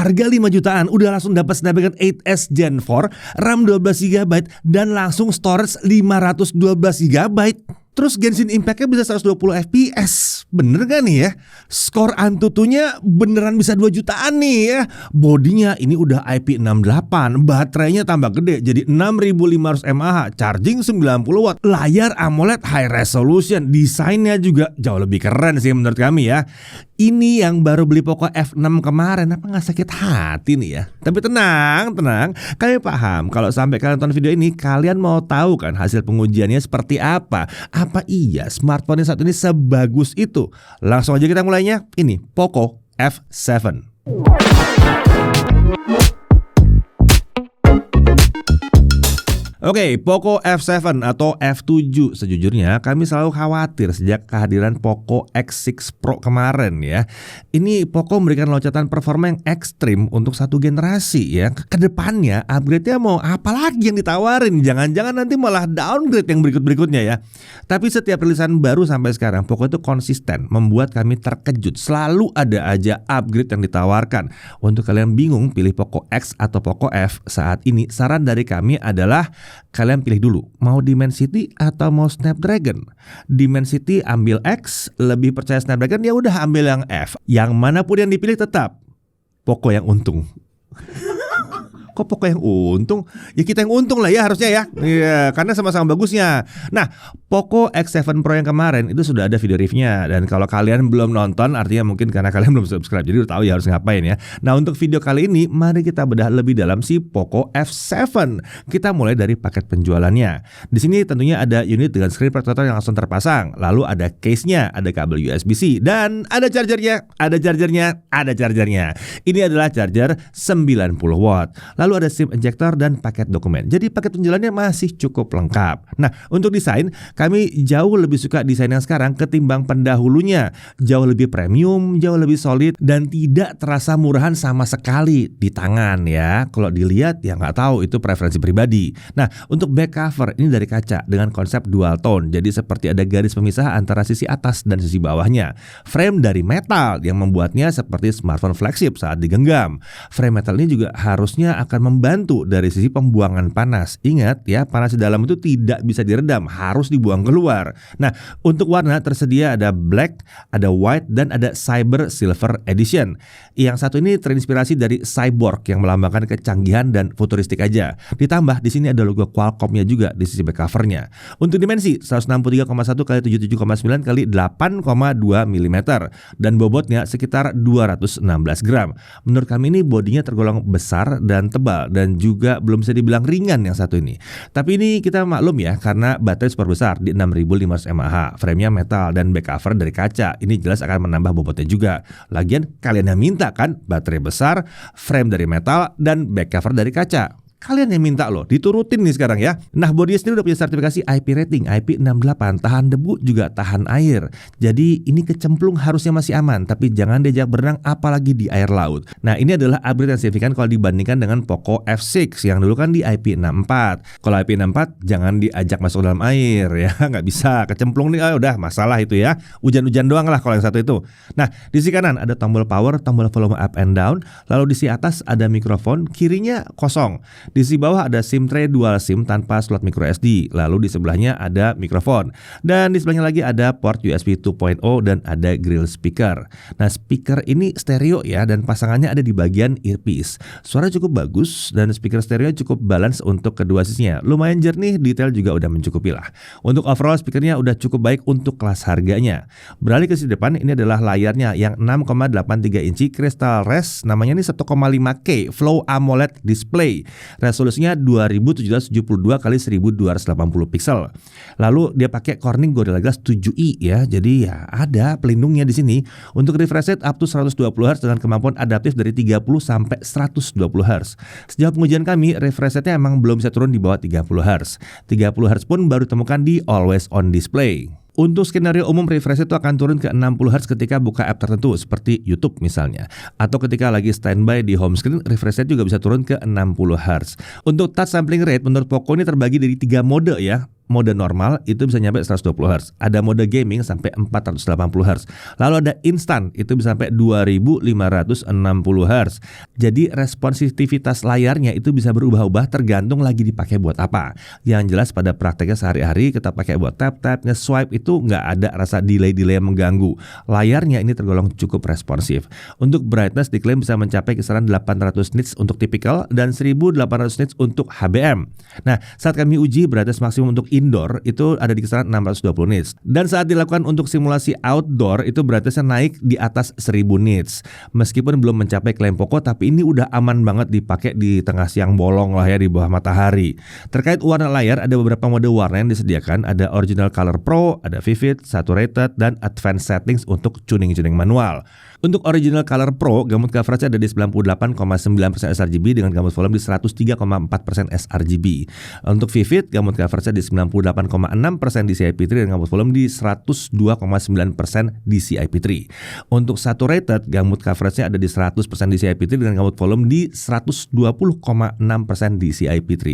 Harga 5 jutaan udah langsung dapat Snapdragon 8S Gen 4, RAM 12GB dan langsung storage 512GB. Terus Genshin Impact-nya bisa 120 FPS. Bener gak nih ya? Skor Antutunya beneran bisa 2 jutaan nih ya. Bodinya ini udah IP68, baterainya tambah gede jadi 6500 mAh, charging 90 watt, layar AMOLED high resolution, desainnya juga jauh lebih keren sih menurut kami ya. Ini yang baru beli Poco F6 kemarin, apa gak sakit hati nih ya? Tapi tenang, kami paham kalau sampai kalian nonton video ini, kalian mau tahu kan hasil pengujiannya seperti apa? Apa iya smartphone saat ini sebagus itu? Langsung aja kita mulainya. Ini Poco F7. Oke, Poco F7 atau F7 sejujurnya kami selalu khawatir sejak kehadiran Poco X6 Pro kemarin ya. Ini Poco memberikan loncatan performa yang ekstrim untuk satu generasi ya. Kedepannya upgrade-nya mau apa lagi yang ditawarin? Jangan-jangan nanti malah downgrade yang berikut-berikutnya ya. Tapi setiap rilisan baru sampai sekarang Poco itu konsisten membuat kami terkejut. Selalu ada aja upgrade yang ditawarkan. Untuk kalian bingung pilih Poco X atau Poco F saat ini, saran dari kami adalah kalian pilih dulu mau Dimensity atau mau Snapdragon. Dimensity ambil X, lebih percaya Snapdragon ya udah ambil yang F. Yang manapun yang dipilih tetap Poco yang untung. Kok Poco yang untung? Ya kita yang untung lah ya harusnya ya. Iya, karena sama-sama bagusnya. Nah, Poco X7 Pro yang kemarin itu sudah ada video reviewnya. Dan kalau kalian belum nonton, artinya mungkin karena kalian belum subscribe, jadi udah tahu ya harus ngapain ya. Nah, untuk video kali ini, mari kita bedah lebih dalam si Poco F7. Kita mulai dari paket penjualannya. Di sini tentunya ada unit dengan screen protector yang langsung terpasang. Lalu ada case-nya, ada kabel USB-C, dan ada chargernya. Ini adalah charger 90 watt. Lalu ada SIM injector dan paket dokumen. Jadi paket penjualannya masih cukup lengkap. Nah, untuk desain, kami jauh lebih suka desain yang sekarang ketimbang pendahulunya. Jauh lebih premium, jauh lebih solid, dan tidak terasa murahan sama sekali di tangan ya. Kalau dilihat ya nggak tahu, itu preferensi pribadi. Nah, untuk back cover ini dari kaca dengan konsep dual tone. Jadi seperti ada garis pemisah antara sisi atas dan sisi bawahnya. Frame dari metal yang membuatnya seperti smartphone flagship saat digenggam. Frame metal ini juga harusnya akan membantu dari sisi pembuangan panas. Ingat ya, panas di dalam itu tidak bisa diredam, harus dibuang keluar. Nah, untuk warna tersedia ada black, ada white, dan ada cyber silver edition. Yang satu ini terinspirasi dari cyborg yang melambangkan kecanggihan dan futuristik aja. Ditambah di sini ada logo Qualcomm-nya juga di sisi back cover-nya. Untuk dimensi 163,1 x 77,9 x 8,2 mm dan bobotnya sekitar 216 gram. Menurut kami ini bodinya tergolong besar dan tebal dan juga belum bisa dibilang ringan yang satu ini. Tapi ini kita maklum ya, karena baterai super besar di 6500 mAh, frame-nya metal dan back cover dari kaca. Ini jelas akan menambah bobotnya juga. Lagian kalian yang minta kan baterai besar, frame dari metal dan back cover dari kaca. Kalian yang minta loh, diturutin nih sekarang ya. Nah, bodinya sendiri udah punya sertifikasi IP rating, IP68, tahan debu juga tahan air. Jadi ini kecemplung harusnya masih aman, tapi jangan diajak berenang apalagi di air laut. Nah, ini adalah upgrade yang signifikan kalau dibandingkan dengan Poco F6 yang dulu kan di IP64. Kalau IP64 jangan diajak masuk dalam air ya, nggak bisa, kecemplung nih, udah masalah itu ya. Hujan-hujan doang lah kalau yang satu itu. Nah, di sisi kanan ada tombol power, tombol volume up and down, lalu di sisi atas ada mikrofon, kirinya kosong. Di sisi bawah ada SIM tray dual SIM tanpa slot micro SD. Lalu di sebelahnya ada mikrofon. Dan di sebelahnya lagi ada port USB 2.0 dan ada grill speaker. Nah, speaker ini stereo ya, dan pasangannya ada di bagian earpiece. Suara cukup bagus dan speaker stereo cukup balance untuk kedua sisinya. Lumayan jernih, detail juga udah mencukupi lah. Untuk overall speakernya udah cukup baik untuk kelas harganya. Beralih ke sisi depan, ini adalah layarnya yang 6,83 inci Crystal Res. Namanya ini 1,5K Flow AMOLED display. Resolusinya 2772 x 1280 pixel. Lalu dia pakai Corning Gorilla Glass 7i ya. Jadi ya ada pelindungnya di sini. Untuk refresh rate up to 120 Hz dengan kemampuan adaptif dari 30 sampai 120 Hz. Sejauh pengujian kami, refresh rate-nya emang belum bisa turun di bawah 30 Hz. 30 Hz pun baru temukan di always on display. Untuk skenario umum, refresh itu akan turun ke 60 Hz ketika buka app tertentu seperti YouTube misalnya. Atau ketika lagi standby di home screen, refresh rate juga bisa turun ke 60 Hz. Untuk touch sampling rate menurut Poco ini terbagi dari 3 mode ya. mode normal itu bisa nyampe 120 Hz. Ada mode gaming sampai 480 Hz. Lalu ada instant itu bisa sampai 2560 Hz. Jadi responsivitas layarnya itu bisa berubah-ubah tergantung lagi dipakai buat apa. Yang jelas pada prakteknya sehari-hari kita pakai buat tap-tap, nge-swipe itu nggak ada rasa delay-delay yang mengganggu. Layarnya ini tergolong cukup responsif. Untuk brightness diklaim bisa mencapai kisaran 800 nits untuk typical dan 1800 nits untuk HBM. Nah, saat kami uji brightness maksimum untuk indoor itu ada di kisaran 620 nits. Dan saat dilakukan untuk simulasi outdoor itu brightnessnya naik di atas 1000 nits. Meskipun belum mencapai klaim Poco, tapi ini udah aman banget dipakai di tengah siang bolong lah ya, di bawah matahari. Terkait warna layar, ada beberapa mode warna yang disediakan. Ada Original Color Pro, ada Vivid, Saturated, dan Advanced Settings untuk tuning-tuning manual. Untuk Original Color Pro, gamut coverage ada di 98,9% sRGB dengan gamut volume di 103,4% sRGB. Untuk Vivid, gamut coverage di 98,6% DCI-P3 dengan gamut volume di 102,9% DCI-P3. Untuk Saturated, gamut coverage ada di 100% DCI-P3 dengan gamut volume di 120,6% DCI-P3.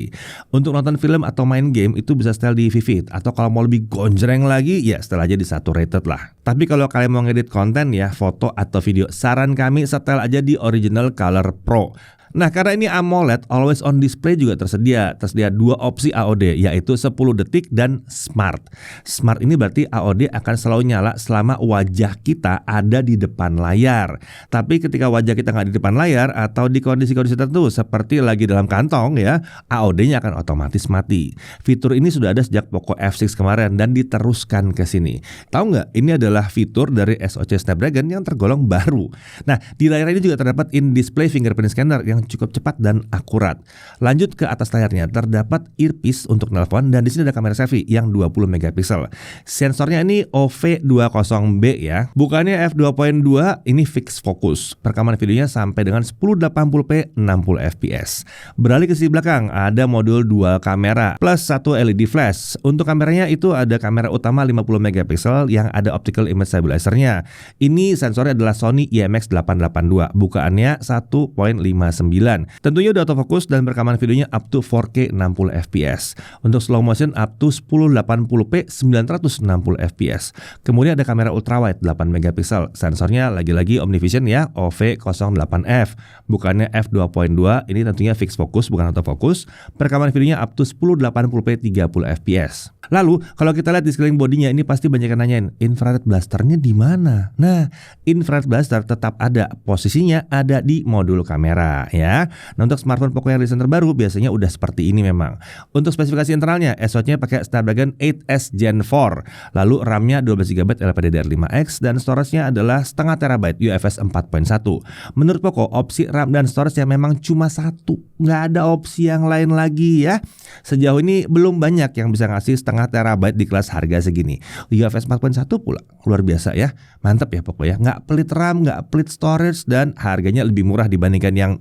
Untuk nonton film atau main game itu bisa setel di Vivid, atau kalau mau lebih gonjreng lagi ya setel aja di Saturated lah. Tapi kalau kalian mau ngedit konten ya, foto atau video, saran kami setel aja di Original Color Pro. Nah, karena ini AMOLED, Always On Display juga tersedia dua opsi AOD, yaitu 10 detik dan Smart. Smart ini berarti AOD akan selalu nyala selama wajah kita ada di depan layar. Tapi ketika wajah kita nggak di depan layar atau di kondisi-kondisi tertentu seperti lagi dalam kantong ya, AOD-nya akan otomatis mati. Fitur ini sudah ada sejak Poco F6 kemarin dan diteruskan ke sini. Tahu nggak? Ini adalah fitur dari SoC Snapdragon yang tergolong baru. Nah, di layar ini juga terdapat in-display fingerprint scanner yang cukup cepat dan akurat. Lanjut ke atas layarnya, terdapat earpiece untuk nelpon dan di sini ada kamera selfie yang 20 megapiksel. Sensornya ini OV20B ya. Bukannya f2.2, ini fix focus. Perekaman videonya sampai dengan 1080p 60 fps. Beralih ke sisi belakang, ada modul dual kamera plus satu LED flash. Untuk kameranya itu ada kamera utama 50 megapiksel yang ada optical image stabilizer-nya. Ini sensornya adalah Sony IMX882. Bukaannya 1.59. Tentunya udah autofocus dan perekaman videonya up to 4K 60 fps. Untuk slow motion up to 1080p 960 fps. Kemudian ada kamera ultrawide 8 megapiksel. Sensornya lagi-lagi OmniVision ya, OV08F. Bukannya f2.2, ini tentunya fix focus bukan autofocus. Perekaman videonya up to 1080p 30 fps. Lalu kalau kita lihat di sekeliling bodinya ini pasti banyak yang nanyain, infrared blasternya di mana? Nah, infrared blaster tetap ada, posisinya ada di modul kamera ya. Nah, untuk smartphone Poco yang rilis terbaru biasanya udah seperti ini memang. Untuk spesifikasi internalnya, SoC-nya pakai Snapdragon 8S Gen 4. Lalu RAM-nya 12GB LPDDR5X dan storage-nya adalah setengah terabyte UFS 4.1. Menurut Poco, opsi RAM dan storage-nya memang cuma satu, nggak ada opsi yang lain lagi ya. Sejauh ini belum banyak yang bisa ngasih setengah terabyte di kelas harga segini. UFS 4.1 pula, luar biasa ya. Mantap ya Poco ya, nggak pelit RAM, nggak pelit storage dan harganya lebih murah dibandingkan yang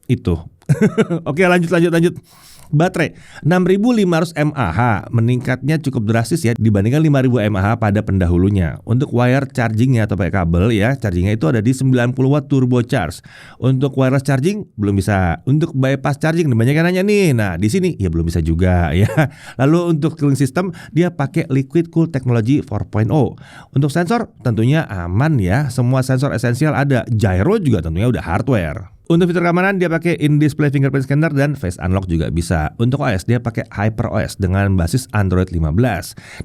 itu. Oke, lanjut. Baterai 6500 mAh meningkatnya cukup drastis ya dibandingkan 5000 mAh pada pendahulunya. Untuk wire chargingnya atau pakai kabel ya, chargingnya itu ada di 90 watt turbo charge. Untuk wireless charging belum bisa. Untuk bypass charging banyak yang nanya nih. Nah, di sini ya belum bisa juga ya. Lalu untuk cooling system dia pakai liquid cool technology 4.0. Untuk sensor tentunya aman ya. Semua sensor esensial ada. Gyro juga tentunya udah hardware. Untuk fitur keamanan dia pakai in-display fingerprint scanner dan face unlock juga bisa. Untuk OS dia pakai HyperOS dengan basis Android 15.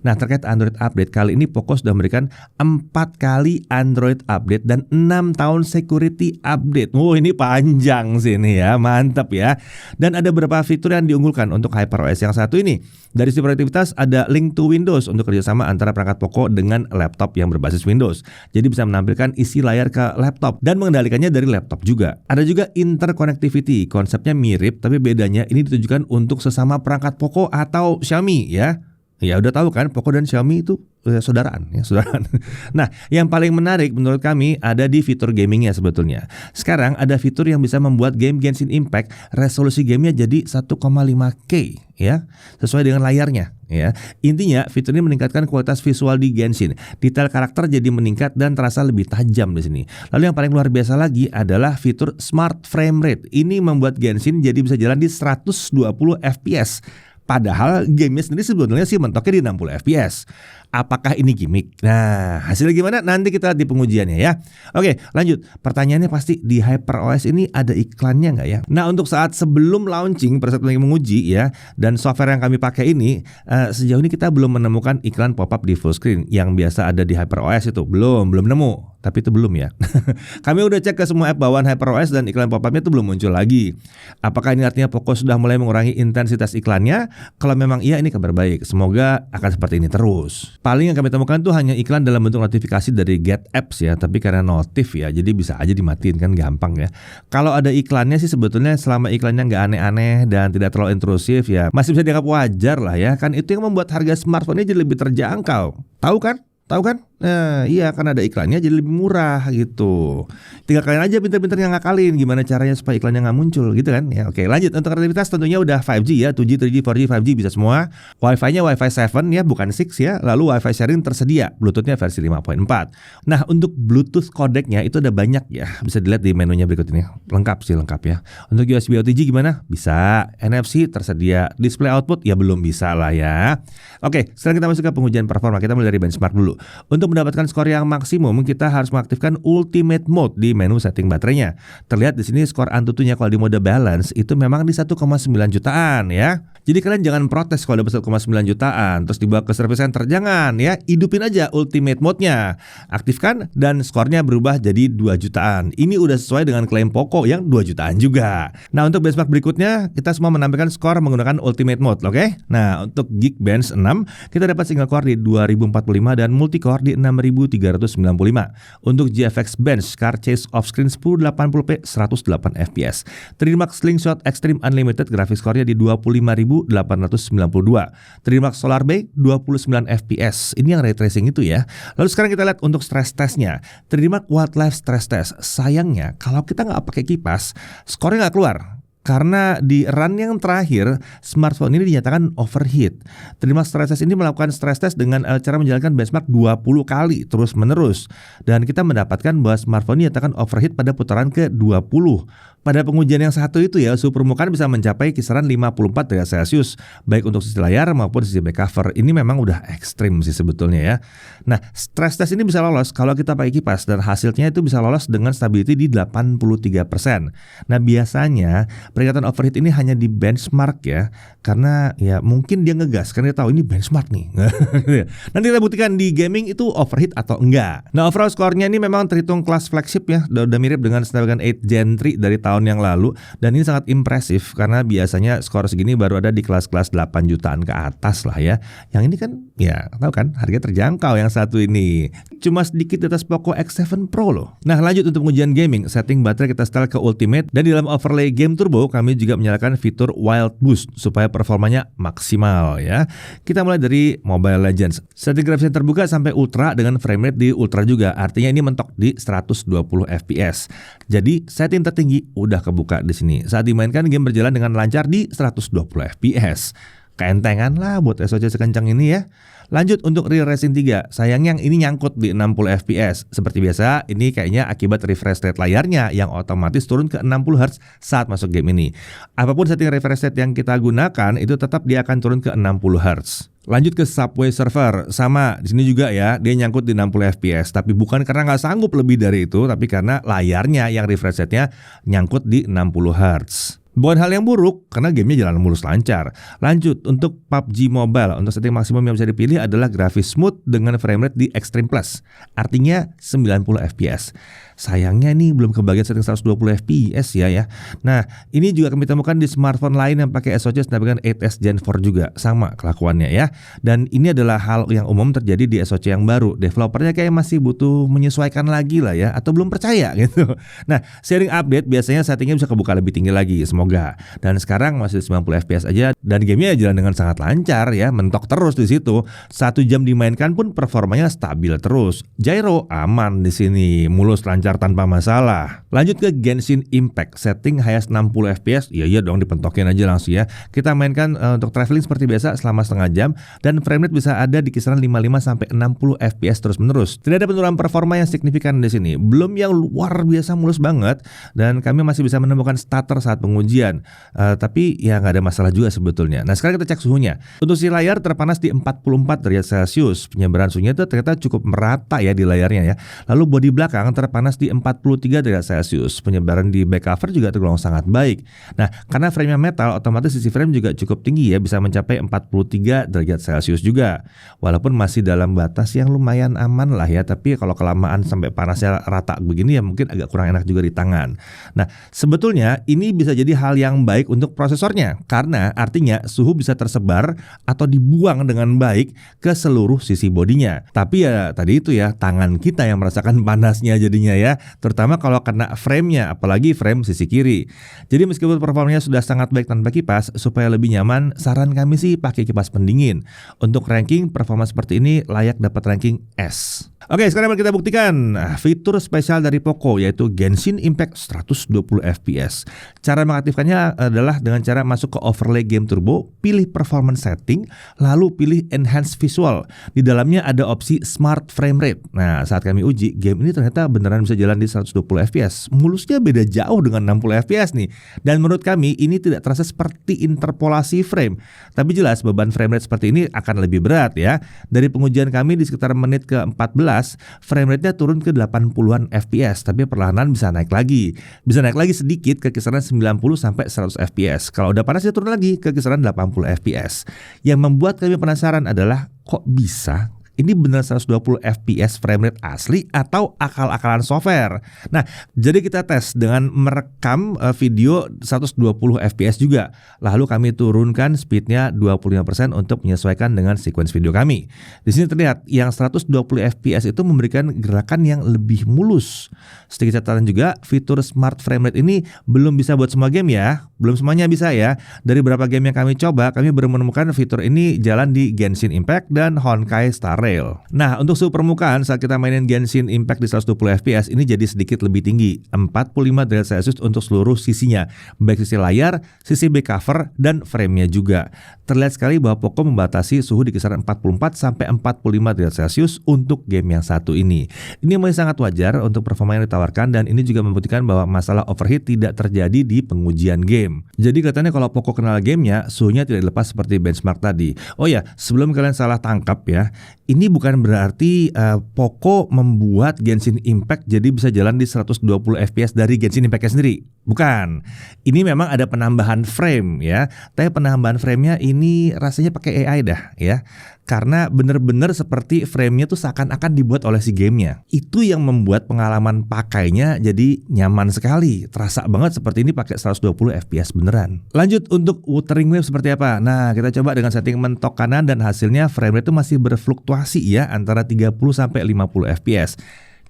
Nah, terkait Android update kali ini Poco sudah memberikan 4 kali Android update dan 6 tahun security update. Ini panjang sih ini ya, mantap ya. Dan ada beberapa fitur yang diunggulkan untuk HyperOS yang satu ini. Dari sisi produktivitas ada link to Windows untuk kerjasama antara perangkat Poco dengan laptop yang berbasis Windows. Jadi bisa menampilkan isi layar ke laptop dan mengendalikannya dari laptop juga. Ada juga interconnectivity, konsepnya mirip tapi bedanya ini ditujukan untuk sesama perangkat Poco atau Xiaomi ya. Ya udah tahu kan Poco dan Xiaomi itu saudaraan. Nah, yang paling menarik menurut kami ada di fitur gamingnya sebetulnya. Sekarang ada fitur yang bisa membuat game Genshin Impact resolusi gamenya jadi 1,5K ya, sesuai dengan layarnya ya. Intinya fitur ini meningkatkan kualitas visual di Genshin. Detail karakter jadi meningkat dan terasa lebih tajam di sini. Lalu yang paling luar biasa lagi adalah fitur Smart Frame Rate. Ini membuat Genshin jadi bisa jalan di 120 fps. Padahal gamenya sendiri sebetulnya sih mentoknya di 60 fps. Apakah ini gimmick? Nah, hasilnya gimana? Nanti kita lihat di pengujiannya ya. Oke, lanjut. Pertanyaannya pasti di HyperOS ini ada iklannya nggak ya? Nah, untuk saat sebelum launching, pada saat lagi menguji ya, dan software yang kami pakai ini, sejauh ini kita belum menemukan iklan pop-up di full screen yang biasa ada di HyperOS itu. Belum nemu. Tapi itu belum ya. Kami udah cek ke semua app bawaan HyperOS dan iklan pop-upnya itu belum muncul lagi. Apakah ini artinya Poco sudah mulai mengurangi intensitas iklannya? Kalau memang iya, ini kabar baik. Semoga akan seperti ini terus. Paling yang kami temukan tuh hanya iklan dalam bentuk notifikasi dari Get Apps ya, tapi karena notif ya, jadi bisa aja dimatiin kan, gampang ya. Kalau ada iklannya sih sebetulnya selama iklannya nggak aneh-aneh dan tidak terlalu intrusif ya, masih bisa dianggap wajar lah ya. Kan itu yang membuat harga smartphone ini jadi lebih terjangkau. Tahu kan? Nah, iya, kan ada iklannya jadi lebih murah gitu. Tinggal kalian aja pintar-pintar yang ngakalin gimana caranya supaya iklannya nggak muncul gitu kan ya. Oke, lanjut. Untuk konektivitas tentunya udah 5G ya, 2G, 3G, 4G, 5G bisa semua. Wi-Fi-nya Wi-Fi 7 ya, bukan 6 ya. Lalu Wi-Fi sharing tersedia, Bluetooth-nya versi 5.4. Nah, untuk Bluetooth kodeknya itu ada banyak ya. Bisa dilihat di menunya berikut ini. Lengkap ya. Untuk USB OTG gimana? Bisa. NFC tersedia. Display output ya belum bisa lah ya. Oke, sekarang kita masuk ke pengujian performa. Kita mulai dari benchmark dulu. Untuk mendapatkan skor yang maksimum, kita harus mengaktifkan Ultimate Mode di menu setting baterainya. Terlihat di sini skor Antutunya kalau di mode balance itu memang di 1,9 jutaan ya. Jadi kalian jangan protes kalau dapat 1,9 jutaan terus dibawa ke service center, jangan ya. Hidupin aja Ultimate Mode-nya. Aktifkan dan skornya berubah jadi 2 jutaan. Ini udah sesuai dengan klaim Poco yang 2 jutaan juga. Nah, untuk benchmark berikutnya kita semua menampilkan skor menggunakan Ultimate Mode, oke? Nah, untuk Geekbench 6 kita dapat single core di 2045 dan multi-core di 6395. Untuk GFX Bench Car Chase Offscreen 1080p 108 fps. 3D Max Slingshot Extreme Unlimited graphics score-nya di 25.892. 3D Max Solar Bay 29 fps. Ini yang ray tracing itu ya. Lalu sekarang kita lihat untuk stress testnya. 3D Max Wildlife Stress Test. Sayangnya kalau kita nggak pakai kipas, skornya nggak keluar. Karena di run yang terakhir, smartphone ini dinyatakan overheat. 3D Max Stress Test ini melakukan stress test dengan cara menjalankan benchmark 20 kali terus menerus. Dan kita mendapatkan bahwa smartphone ini dinyatakan overheat pada putaran ke-20. Pada pengujian yang satu itu ya, suhu permukaan bisa mencapai kisaran 54 derajat Celcius, baik untuk sisi layar maupun sisi back cover. Ini memang udah ekstrim sih sebetulnya ya. Nah, stress test ini bisa lolos kalau kita pakai kipas dan hasilnya itu bisa lolos dengan stability di 83%. Nah, biasanya peringatan overheat ini hanya di benchmark ya, karena ya mungkin dia ngegas karena dia tahu ini benchmark nih. Nanti kita buktikan di gaming itu overheat atau enggak. Nah, overall skornya ini memang terhitung kelas flagship ya, udah mirip dengan Snapdragon 8 Gen 3 dari tahun yang lalu, dan ini sangat impresif karena biasanya skor segini baru ada di kelas-kelas 8 jutaan ke atas lah ya. Yang ini kan ya tahu kan harga terjangkau yang satu ini. Cuma sedikit di atas Poco X7 Pro loh. Nah, lanjut untuk pengujian gaming, setting baterai kita setel ke Ultimate dan di dalam overlay Game Turbo kami juga menyalakan fitur Wild Boost supaya performanya maksimal ya. Kita mulai dari Mobile Legends. Setting grafisnya terbuka sampai ultra dengan frame rate di ultra juga. Artinya ini mentok di 120 fps. Jadi setting tertinggi udah kebuka di sini. Saat dimainkan game berjalan dengan lancar di 120 fps. Keentengan lah buat SoC sekencang ini ya. Lanjut untuk Real Racing 3. Sayangnya yang ini nyangkut di 60 fps. Seperti biasa, ini kayaknya akibat refresh rate layarnya yang otomatis turun ke 60 Hz saat masuk game ini. Apapun setting refresh rate yang kita gunakan, itu tetap dia akan turun ke 60 Hz. Lanjut ke Subway Surfer, sama di sini juga ya, dia nyangkut di 60 fps, tapi bukan karena nggak sanggup lebih dari itu, tapi karena layarnya yang refresh rate-nya nyangkut di 60 Hz. Bukan hal yang buruk karena gamenya jalan mulus lancar. Lanjut untuk PUBG Mobile, untuk setting maksimum yang bisa dipilih adalah grafis smooth dengan frame rate di Extreme Plus, artinya 90 fps. Sayangnya ini belum kebagian setting 120 fps ya. Nah, ini juga kami temukan di smartphone lain yang pakai SoC Snapdragon 8s Gen 4 juga, sama kelakuannya ya. Dan ini adalah hal yang umum terjadi di SoC yang baru. Developernya kayak masih butuh menyesuaikan lagi lah ya, atau belum percaya gitu. Nah, sharing update biasanya settingnya bisa kebuka lebih tinggi lagi, semoga. Dan sekarang masih 90 fps aja dan gamenya jalan dengan sangat lancar ya, mentok terus di situ. 1 jam dimainkan pun performanya stabil terus. Gyro aman di sini, mulus lancar tanpa masalah. Lanjut ke Genshin Impact, setting highest 60 fps. Iya dong, dipentokin aja langsung ya. Kita mainkan untuk traveling seperti biasa selama setengah jam dan frame rate bisa ada di kisaran 55 sampai 60 fps terus menerus. Tidak ada penurunan performa yang signifikan di sini. Belum yang luar biasa mulus banget, dan kami masih bisa menemukan stutter saat pengujian pengujian. Tapi ya nggak ada masalah juga sebetulnya. Nah sekarang kita cek suhunya. Untuk si layar terpanas di 44 derajat Celcius. Penyebaran suhunya itu ternyata cukup merata ya di layarnya ya. Lalu bodi belakang terpanas di 43 derajat Celcius. Penyebaran di back cover juga tergolong sangat baik. Nah karena frame-nya metal, otomatis sisi frame juga cukup tinggi ya, bisa mencapai 43 derajat Celcius juga. Walaupun masih dalam batas yang lumayan aman lah ya. Tapi kalau kelamaan sampai panasnya rata begini ya mungkin agak kurang enak juga di tangan. Nah sebetulnya ini bisa jadi hal yang baik untuk prosesornya, karena artinya suhu bisa tersebar atau dibuang dengan baik ke seluruh sisi bodinya. Tapi ya tadi itu ya, tangan kita yang merasakan panasnya jadinya ya, terutama kalau kena frame-nya, apalagi frame sisi kiri. Jadi meskipun performanya sudah sangat baik tanpa kipas, supaya lebih nyaman, saran kami sih pakai kipas pendingin. Untuk ranking, performa seperti ini layak dapat ranking S. Oke, sekarang mari kita buktikan fitur spesial dari Poco, yaitu Genshin Impact 120 FPS. Cara mengaktifkannya adalah dengan cara masuk ke overlay game turbo, pilih performance setting, lalu pilih enhance visual. Di dalamnya ada opsi smart frame rate. Nah, saat kami uji, game ini ternyata beneran bisa jalan di 120 FPS. Mulusnya beda jauh dengan 60 FPS nih. Dan menurut kami ini tidak terasa seperti interpolasi frame. Tapi jelas beban frame rate seperti ini akan lebih berat ya. Dari pengujian kami di sekitar menit ke-14, frame rate-nya turun ke 80-an FPS, tapi perlahan bisa naik lagi. Bisa naik lagi sedikit ke kisaran 90 sampai 100 FPS. Kalau udah panas dia turun lagi ke kisaran 80 FPS. Yang membuat kami penasaran adalah kok bisa? Ini benar 120 FPS frame rate asli atau akal-akalan software? Nah, jadi kita tes dengan merekam video 120 FPS juga. Lalu kami turunkan speednya 25% untuk menyesuaikan dengan sequence video kami. Di sini terlihat yang 120 FPS itu memberikan gerakan yang lebih mulus. Sedikit catatan juga, fitur smart frame rate ini belum bisa buat semua game ya. Belum semuanya bisa ya. Dari beberapa game yang kami coba, kami baru menemukan fitur ini jalan di Genshin Impact dan Honkai Star Rail. Nah, untuk suhu permukaan saat kita mainin Genshin Impact di 120 FPS ini jadi sedikit lebih tinggi, 45 derajat Celcius untuk seluruh sisinya, baik sisi layar, sisi back cover, dan frame-nya juga. Terlihat sekali bahwa Poco membatasi suhu di kisaran 44 sampai 45 derajat Celcius untuk game yang satu ini. Ini masih sangat wajar untuk performa yang ditawarkan, dan ini juga membuktikan bahwa masalah overheat tidak terjadi di pengujian game. Jadi katanya kalau Poco kenal gamenya, suhunya tidak lepas seperti benchmark tadi. Oh ya, sebelum kalian salah tangkap ya, ini bukan berarti Poco membuat Genshin Impact jadi bisa jalan di 120 FPS dari Genshin Impact-nya sendiri. Bukan. Ini memang ada penambahan frame ya. Tapi penambahan frame-nya ini rasanya pakai AI dah ya. Karena bener-bener seperti frame-nya tuh seakan-akan dibuat oleh si gamenya. Itu yang membuat pengalaman pakainya jadi nyaman sekali. Terasa banget seperti ini pakai 120 FPS beneran. Lanjut untuk wuthering wave seperti apa? Nah, kita coba dengan setting mentok kanan dan hasilnya frame rate itu masih berfluktuasi ya antara 30 sampai 50 FPS.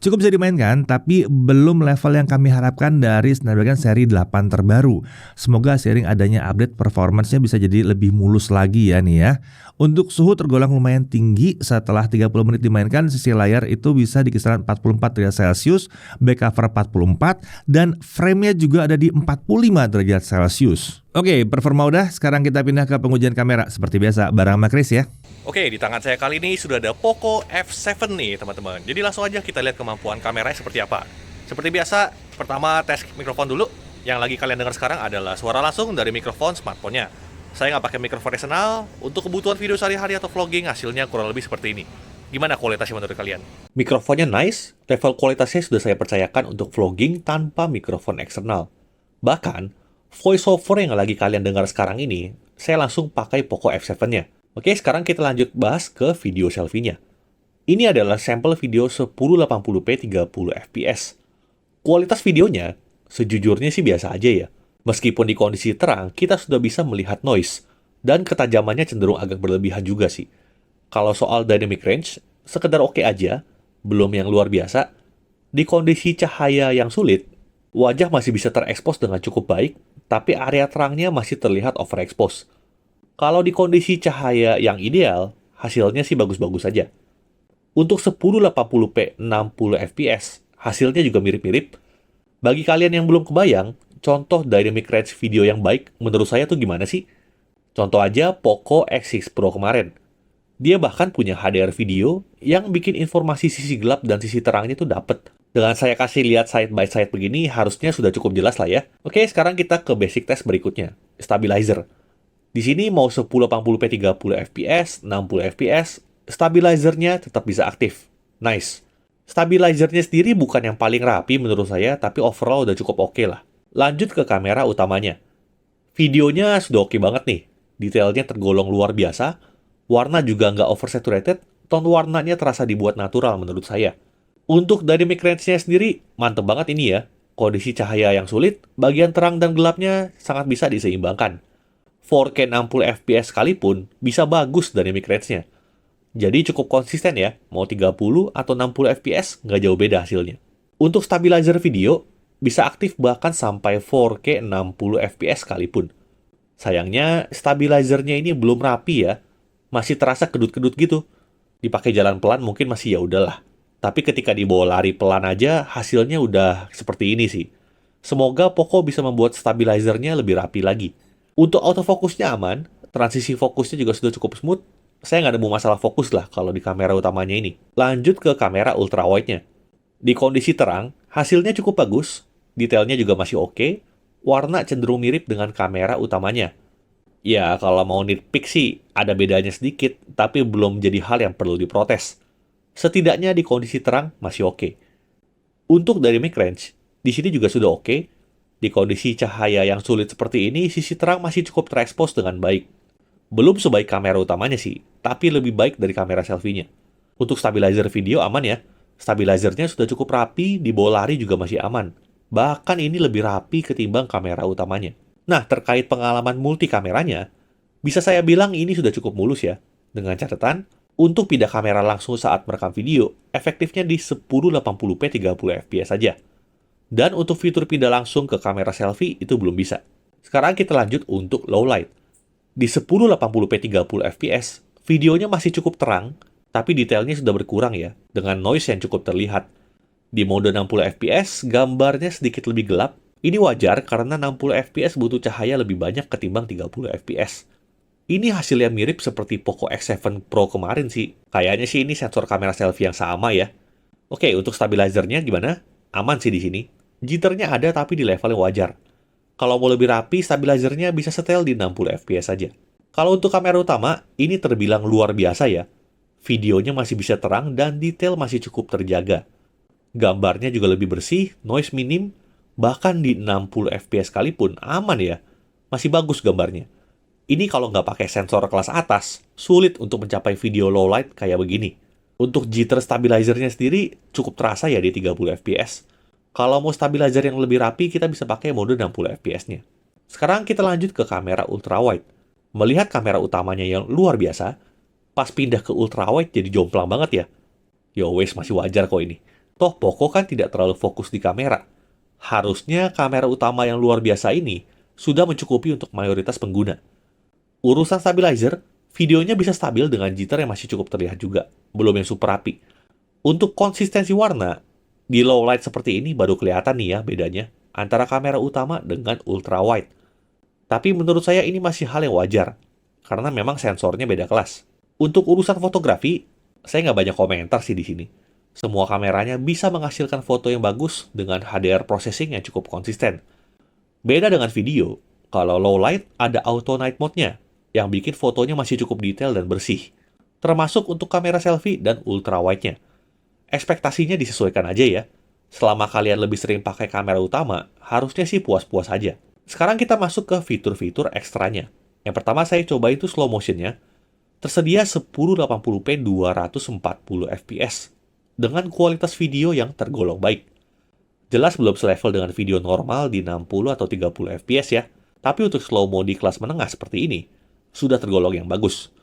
Cukup bisa dimainkan, tapi belum level yang kami harapkan dari Snapdragon seri 8 terbaru. Semoga seiring adanya update performance-nya bisa jadi lebih mulus lagi ya nih ya. Untuk suhu tergolong lumayan tinggi, setelah 30 menit dimainkan, sisi layar itu bisa di kisaran 44 derajat Celcius, back cover 44, dan frame-nya juga ada di 45 derajat Celcius. Oke, performa udah, sekarang kita pindah ke pengujian kamera. Seperti biasa, bareng sama Chris ya. Oke, di tangan saya kali ini sudah ada Poco F7 nih teman-teman. Jadi langsung aja kita lihat kemampuan kameranya seperti apa. Seperti biasa, pertama tes mikrofon dulu. Yang lagi kalian dengar sekarang adalah suara langsung dari mikrofon smartphone-nya. Saya nggak pakai mikrofon eksternal. Untuk kebutuhan video sehari-hari atau vlogging, hasilnya kurang lebih seperti ini. Gimana kualitasnya menurut kalian? Mikrofonnya nice, level kualitasnya sudah saya percayakan untuk vlogging tanpa mikrofon eksternal. Bahkan, voiceover yang lagi kalian dengar sekarang ini, saya langsung pakai Poco F7-nya. Oke, sekarang kita lanjut bahas ke video selfie-nya. Ini adalah sampel video 1080p 30 fps. Kualitas videonya, sejujurnya sih biasa aja ya. Meskipun di kondisi terang, kita sudah bisa melihat noise, dan ketajamannya cenderung agak berlebihan juga sih. Kalau soal dynamic range, sekedar oke aja, belum yang luar biasa. Di kondisi cahaya yang sulit, wajah masih bisa terekspos dengan cukup baik, tapi area terangnya masih terlihat overexpose. Kalau di kondisi cahaya yang ideal, hasilnya sih bagus-bagus saja. Untuk 1080p 60 fps, hasilnya juga mirip-mirip. Bagi kalian yang belum kebayang, contoh dynamic range video yang baik menurut saya tuh gimana sih? Contoh aja Poco X6 Pro kemarin. Dia bahkan punya HDR video yang bikin informasi sisi gelap dan sisi terangnya tuh dapet. Dengan saya kasih lihat side by side begini, harusnya sudah cukup jelas lah ya. Oke, sekarang kita ke basic test berikutnya. Stabilizer. Di sini mau 1080p 30 fps, 60 fps, stabilizernya tetap bisa aktif. Nice. Stabilizernya sendiri bukan yang paling rapi menurut saya, tapi overall udah cukup oke lah. Lanjut ke kamera utamanya. Videonya sudah oke banget nih. Detailnya tergolong luar biasa, warna juga nggak oversaturated, tone warnanya terasa dibuat natural menurut saya. Untuk dynamic range-nya sendiri, mantep banget ini ya. Kondisi cahaya yang sulit, bagian terang dan gelapnya sangat bisa diseimbangkan. 4K 60 fps sekalipun bisa bagus dynamic range-nya. Jadi cukup konsisten ya, mau 30 atau 60 fps nggak jauh beda hasilnya. Untuk stabilizer video, bisa aktif bahkan sampai 4K 60 fps sekalipun. Sayangnya, stabilizernya ini belum rapi ya, masih terasa kedut-kedut gitu. Dipakai jalan pelan mungkin masih ya udahlah. Tapi ketika dibawa lari pelan aja, hasilnya udah seperti ini sih. Semoga Poco bisa membuat stabilizernya lebih rapi lagi. Untuk autofokusnya aman, transisi fokusnya juga sudah cukup smooth. Saya nggak nemu masalah fokus lah kalau di kamera utamanya ini. Lanjut ke kamera ultrawide-nya. Di kondisi terang, hasilnya cukup bagus, detailnya juga masih oke, warna cenderung mirip dengan kamera utamanya. Ya, kalau mau nitpick sih, ada bedanya sedikit, tapi belum jadi hal yang perlu diprotes. Setidaknya di kondisi terang masih oke. Untuk dynamic range, di sini juga sudah oke. Di kondisi cahaya yang sulit seperti ini, sisi terang masih cukup terekspos dengan baik. Belum sebaik kamera utamanya sih, tapi lebih baik dari kamera selfie-nya. Untuk stabilizer video aman ya. Stabilizernya sudah cukup rapi, dibawa lari juga masih aman. Bahkan ini lebih rapi ketimbang kamera utamanya. Nah, terkait pengalaman multi kameranya, bisa saya bilang ini sudah cukup mulus ya. Dengan catatan, untuk pindah kamera langsung saat merekam video, efektifnya di 1080p 30 fps saja. Dan untuk fitur pindah langsung ke kamera selfie itu belum bisa. Sekarang kita lanjut untuk low light. Di 1080p 30 fps, videonya masih cukup terang, tapi detailnya sudah berkurang ya, dengan noise yang cukup terlihat. Di mode 60 fps, gambarnya sedikit lebih gelap. Ini wajar karena 60 fps butuh cahaya lebih banyak ketimbang 30 fps. Ini hasil yang mirip seperti Poco X7 Pro kemarin sih. Kayaknya sih ini sensor kamera selfie yang sama ya. Oke, untuk stabilizernya gimana? Aman sih di sini. Jitternya ada tapi di level yang wajar. Kalau mau lebih rapi, stabilizernya bisa setel di 60 fps saja. Kalau untuk kamera utama, ini terbilang luar biasa ya. Videonya masih bisa terang dan detail masih cukup terjaga. Gambarnya juga lebih bersih, noise minim, bahkan di 60 fps sekalipun aman ya. Masih bagus gambarnya. Ini kalau nggak pakai sensor kelas atas, sulit untuk mencapai video low light kayak begini. Untuk jitter stabilizernya sendiri cukup terasa ya di 30 fps. Kalau mau stabilizer yang lebih rapi, kita bisa pakai mode 60 fps-nya. Sekarang kita lanjut ke kamera ultrawide. Melihat kamera utamanya yang luar biasa, pas pindah ke ultrawide jadi jomplang banget ya. Yo wes, masih wajar kok ini. Toh Poco kan tidak terlalu fokus di kamera. Harusnya kamera utama yang luar biasa ini sudah mencukupi untuk mayoritas pengguna. Urusan stabilizer, videonya bisa stabil dengan jitter yang masih cukup terlihat juga, belum yang super rapi. Untuk konsistensi warna, di low light seperti ini baru kelihatan nih ya bedanya antara kamera utama dengan ultrawide. Tapi menurut saya ini masih hal yang wajar, karena memang sensornya beda kelas. Untuk urusan fotografi, saya nggak banyak komentar sih di sini. Semua kameranya bisa menghasilkan foto yang bagus dengan HDR processing yang cukup konsisten. Beda dengan video, kalau low light ada auto night mode-nya, yang bikin fotonya masih cukup detail dan bersih. Termasuk untuk kamera selfie dan ultrawide-nya. Ekspektasinya disesuaikan aja ya. Selama kalian lebih sering pakai kamera utama, harusnya sih puas-puas aja. Sekarang kita masuk ke fitur-fitur ekstranya. Yang pertama saya coba itu slow motion-nya. Tersedia 1080p 240 fps. Dengan kualitas video yang tergolong baik. Jelas belum selevel dengan video normal di 60 atau 30 fps ya. Tapi untuk slow-mo di kelas menengah seperti ini, sudah tergolong yang bagus.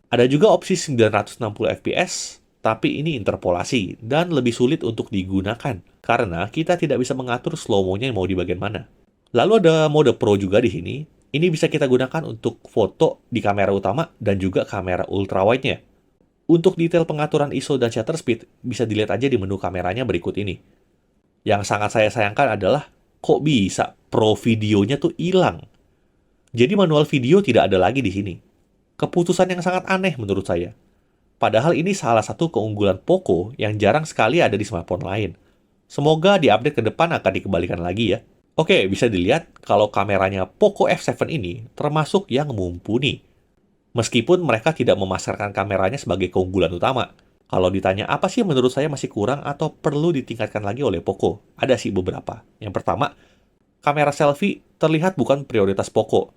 Ada juga opsi 960 fps, tapi ini interpolasi dan lebih sulit untuk digunakan karena kita tidak bisa mengatur slow-mo-nya mau di bagian mana. Lalu ada mode Pro juga di sini. Ini bisa kita gunakan untuk foto di kamera utama dan juga kamera ultrawide-nya. Untuk detail pengaturan ISO dan shutter speed bisa dilihat aja di menu kameranya berikut ini. Yang sangat saya sayangkan adalah kok bisa Pro videonya tuh hilang. Jadi manual video tidak ada lagi di sini. Keputusan yang sangat aneh menurut saya. Padahal ini salah satu keunggulan Poco yang jarang sekali ada di smartphone lain. Semoga di update ke depan akan dikembalikan lagi ya. Oke, bisa dilihat kalau kameranya Poco F7 ini termasuk yang mumpuni. Meskipun mereka tidak memasarkan kameranya sebagai keunggulan utama. Kalau ditanya apa sih menurut saya masih kurang atau perlu ditingkatkan lagi oleh Poco, ada sih beberapa. Yang pertama, kamera selfie terlihat bukan prioritas Poco.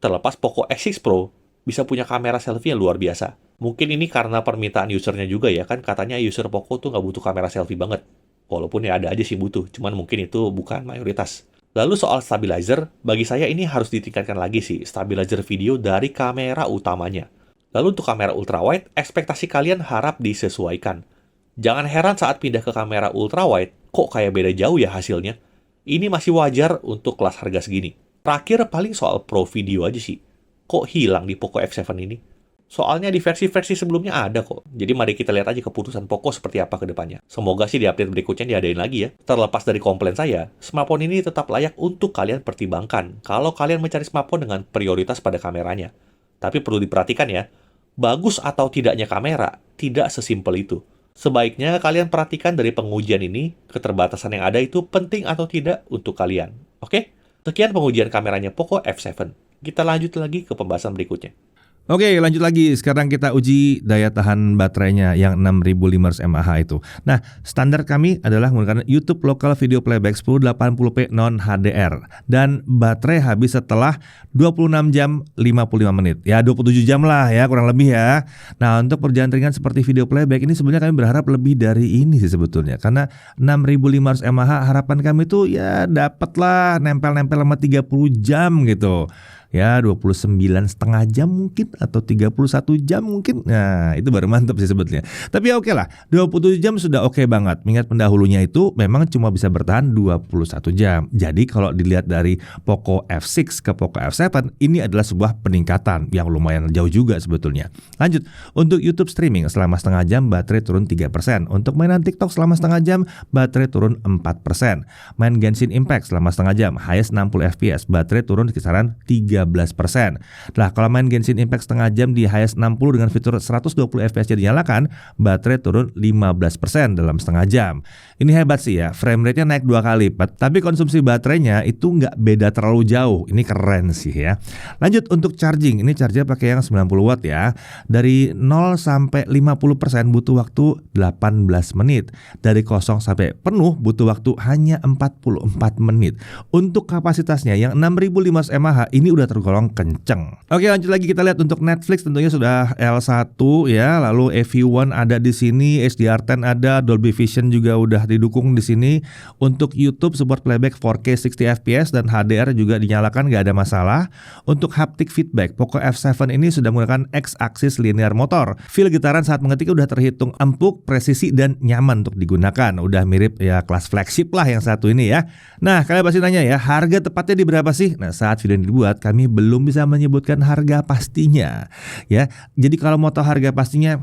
Terlepas Poco X6 Pro bisa punya kamera selfie yang luar biasa. Mungkin ini karena permintaan usernya juga ya, kan katanya user Poco tuh nggak butuh kamera selfie banget. Walaupun ya ada aja sih butuh, cuman mungkin itu bukan mayoritas. Lalu soal stabilizer, bagi saya ini harus ditingkatkan lagi sih, stabilizer video dari kamera utamanya. Lalu untuk kamera ultrawide, ekspektasi kalian harap disesuaikan. Jangan heran saat pindah ke kamera ultrawide, kok kayak beda jauh ya hasilnya. Ini masih wajar untuk kelas harga segini. Terakhir paling soal pro video aja sih. Kok hilang di Poco F7 ini? Soalnya di versi-versi sebelumnya ada kok. Jadi mari kita lihat aja keputusan Poco seperti apa ke depannya. Semoga sih di update berikutnya diadain lagi ya. Terlepas dari komplain saya, smartphone ini tetap layak untuk kalian pertimbangkan kalau kalian mencari smartphone dengan prioritas pada kameranya. Tapi perlu diperhatikan ya, bagus atau tidaknya kamera tidak sesimpel itu. Sebaiknya kalian perhatikan dari pengujian ini, keterbatasan yang ada itu penting atau tidak untuk kalian. Oke? Sekian pengujian kameranya Poco F7. Kita lanjut lagi ke pembahasan berikutnya. Oke, lanjut lagi. Sekarang kita uji daya tahan baterainya yang 6500 mAh itu. Nah, standar kami adalah menggunakan YouTube Local Video Playback 1080p non HDR dan baterai habis setelah 26 jam 55 menit. Ya, 27 jam lah ya, kurang lebih ya. Nah, untuk perjalanan ringan seperti video playback ini sebenarnya kami berharap lebih dari ini sih sebetulnya. Karena 6500 mAh harapan kami itu ya dapatlah nempel-nempel sama 30 jam gitu. Ya 29,5 jam mungkin atau 31 jam mungkin. Nah itu baru mantap sih sebetulnya. Tapi ya oke lah, 27 jam sudah oke banget. Mengingat pendahulunya itu memang cuma bisa bertahan 21 jam. Jadi kalau dilihat dari Poco F6 ke Poco F7, ini adalah sebuah peningkatan yang lumayan jauh juga sebetulnya. Lanjut, untuk YouTube streaming selama setengah jam baterai turun 3%. Untuk mainan TikTok selama setengah jam baterai turun 4%. Main Genshin Impact selama setengah jam highest 60 fps baterai turun di kisaran 13%. Nah, kalau main Genshin Impact setengah jam di highest 60 dengan fitur 120 fps dinyalakan, baterai turun 15% dalam setengah jam. Ini hebat sih ya, frame rate-nya naik 2 kali lipat, tapi konsumsi baterainya itu nggak beda terlalu jauh. Ini keren sih ya. Lanjut untuk charging, ini charger pakai yang 90 watt ya. Dari 0 sampai 50% butuh waktu 18 menit. Dari kosong sampai penuh butuh waktu hanya 44 menit. Untuk kapasitasnya yang 6500 mAh ini udah tergolong kenceng. Oke, lanjut lagi kita lihat untuk Netflix tentunya sudah L1 ya, lalu AV1 ada di sini, HDR10 ada, Dolby Vision juga udah didukung di sini. Untuk YouTube support playback 4K 60 fps dan HDR juga dinyalakan, nggak ada masalah. Untuk haptic feedback, Poco F7 ini sudah menggunakan X-axis linear motor. Feel getaran saat mengetik udah terhitung empuk, presisi dan nyaman untuk digunakan. Udah mirip ya kelas flagship lah yang satu ini ya. Nah, kalian pasti nanya ya, harga tepatnya di berapa sih? Nah, saat video ini dibuat kami belum bisa menyebutkan harga pastinya ya. Jadi kalau mau tahu harga pastinya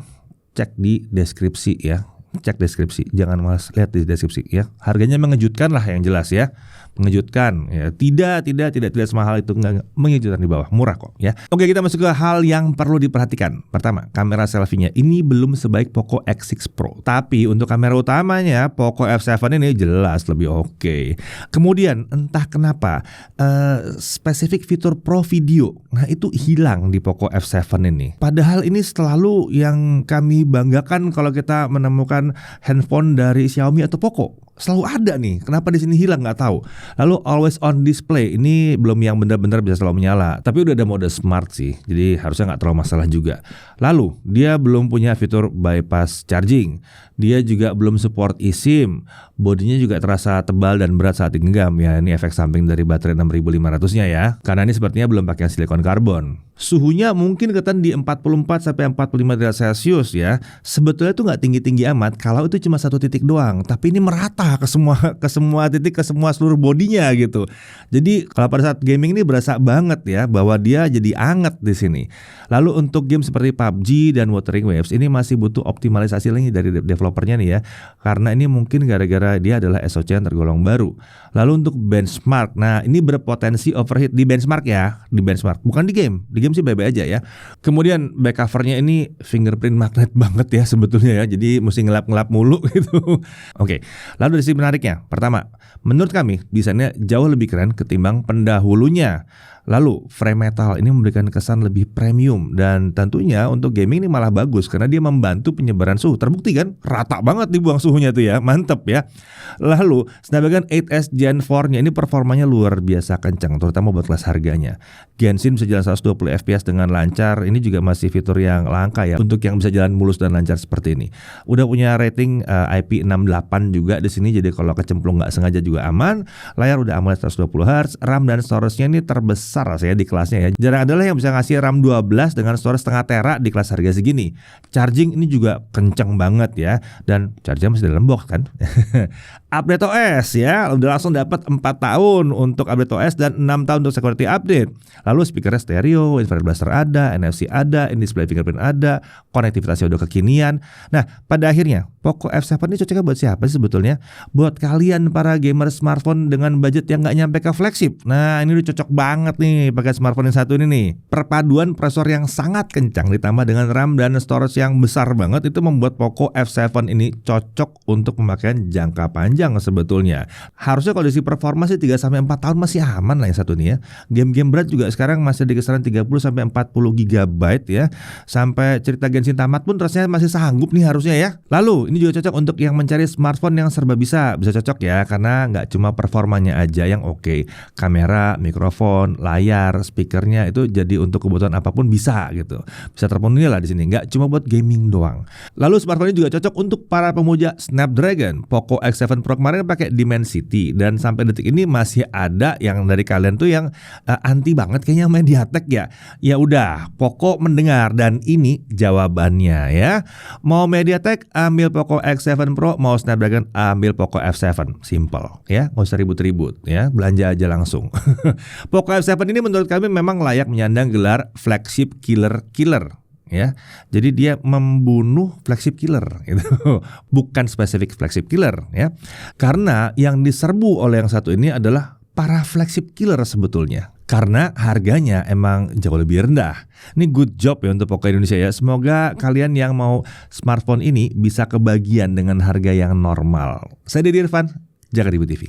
cek di deskripsi ya. Cek deskripsi, jangan malas lihat di deskripsi ya. Harganya mengejutkan lah yang jelas ya. Mengejutkan ya. Tidak semahal itu, enggak mengejutkan di bawah, murah kok ya. Oke, kita masuk ke hal yang perlu diperhatikan. Pertama, kamera selfie-nya ini belum sebaik Poco X6 Pro. Tapi untuk kamera utamanya Poco F7 ini jelas lebih oke. Kemudian entah kenapa spesifik fitur Pro Video, nah itu hilang di Poco F7 ini. Padahal ini selalu yang kami banggakan kalau kita menemukan handphone dari Xiaomi atau Poco. Selalu ada nih, kenapa di sini hilang nggak tahu. Lalu always on display ini belum yang benar-benar bisa selalu menyala, tapi udah ada mode smart sih, jadi harusnya nggak terlalu masalah juga. Lalu dia belum punya fitur bypass charging, dia juga belum support eSIM, bodinya juga terasa tebal dan berat saat digenggam ya. Ini efek samping dari baterai 6500-nya ya, karena ini sepertinya belum pakai silikon karbon. Suhunya mungkin kelihatan di 44 sampai 45 derajat Celcius ya. Sebetulnya itu nggak tinggi-tinggi amat kalau itu cuma satu titik doang, tapi ini merata ke semua titik, ke semua seluruh bodinya gitu. Jadi kalau pada saat gaming ini berasa banget ya bahwa dia jadi anget di sini. Lalu untuk game seperti PUBG dan Wuthering Waves ini masih butuh optimalisasi lagi dari developernya nih ya, karena ini mungkin gara-gara dia adalah SoC yang tergolong baru. Lalu untuk benchmark, nah ini berpotensi overheat di benchmark ya, di benchmark bukan di game. Di game sih baik-baik aja ya. Kemudian back covernya ini fingerprint magnet banget ya sebetulnya ya, jadi mesti ngelap-ngelap mulu gitu. Oke, lalu dari sisi menariknya, pertama, menurut kami desainnya jauh lebih keren ketimbang pendahulunya. Lalu frame metal ini memberikan kesan lebih premium dan tentunya untuk gaming ini malah bagus karena dia membantu penyebaran suhu. Terbukti kan rata banget dibuang suhunya tuh ya, mantep ya. Lalu Snapdragon 8S Gen 4-nya ini performanya luar biasa kencang, terutama buat kelas harganya. Genshin bisa jalan 120 fps dengan lancar. Ini juga masih fitur yang langka ya untuk yang bisa jalan mulus dan lancar seperti ini. Udah punya rating IP68 juga di sini, jadi kalau kecemplung nggak sengaja juga aman. Layar udah AMOLED 120 Hz, RAM dan storage-nya ini terbesar saya di kelasnya ya. Jarang adalah yang bisa ngasih RAM 12 dengan storage setengah tera di kelas harga segini. Charging ini juga kencang banget ya, dan charger masih dalam box kan. Update OS ya, udah langsung dapat 4 tahun untuk update OS dan 6 tahun untuk security update. Lalu speakernya stereo, infrared blaster ada, NFC ada, in-display fingerprint ada, konektivitasnya udah kekinian. Nah, pada akhirnya Poco F7 ini cocoknya buat siapa sih sebetulnya? Buat kalian para gamer smartphone dengan budget yang nggak nyampe ke flagship. Nah, ini udah cocok banget nih pakai smartphone yang satu ini nih. Perpaduan prosesor yang sangat kencang ditambah dengan RAM dan storage yang besar banget itu membuat Poco F7 ini cocok untuk pemakaian jangka panjang sebetulnya. Harusnya kalau dari sisi performa sih 3-4 tahun masih aman lah yang satu ini ya. Game-game berat juga sekarang masih di kisaran 30-40 GB ya. Sampai cerita Genshin tamat pun rasanya masih sanggup nih harusnya ya. Lalu ini juga cocok untuk yang mencari smartphone yang serba bisa cocok ya, karena nggak cuma performanya aja yang oke. Kamera, mikrofon, layar, speakernya itu jadi untuk kebutuhan apapun bisa gitu. Bisa terpenuhi lah di sini, nggak cuma buat gaming doang. Lalu smartphone ini juga cocok untuk para pemuja Snapdragon. Poco X7 Pro kemarin pakai Dimensity dan sampai detik ini masih ada yang dari kalian tuh yang anti banget kayaknya MediaTek ya. Ya udah, Poco mendengar dan ini jawabannya ya. Mau MediaTek ambil Poco X7 Pro, mau Snapdragon ambil Poco F7. Simple ya, nggak usah ribut-ribut ya, belanja aja langsung. Poco F7 ini menurut kami memang layak menyandang gelar flagship killer ya. Jadi dia membunuh flagship killer gitu. Bukan spesifik flagship killer ya. Karena yang diserbu oleh yang satu ini adalah para flagship killer sebetulnya. Karena harganya emang jauh lebih rendah. Ini good job ya untuk Poco Indonesia ya. Semoga kalian yang mau smartphone ini bisa kebagian dengan harga yang normal. Saya Deddy Irfan, Jakarta Ibu TV.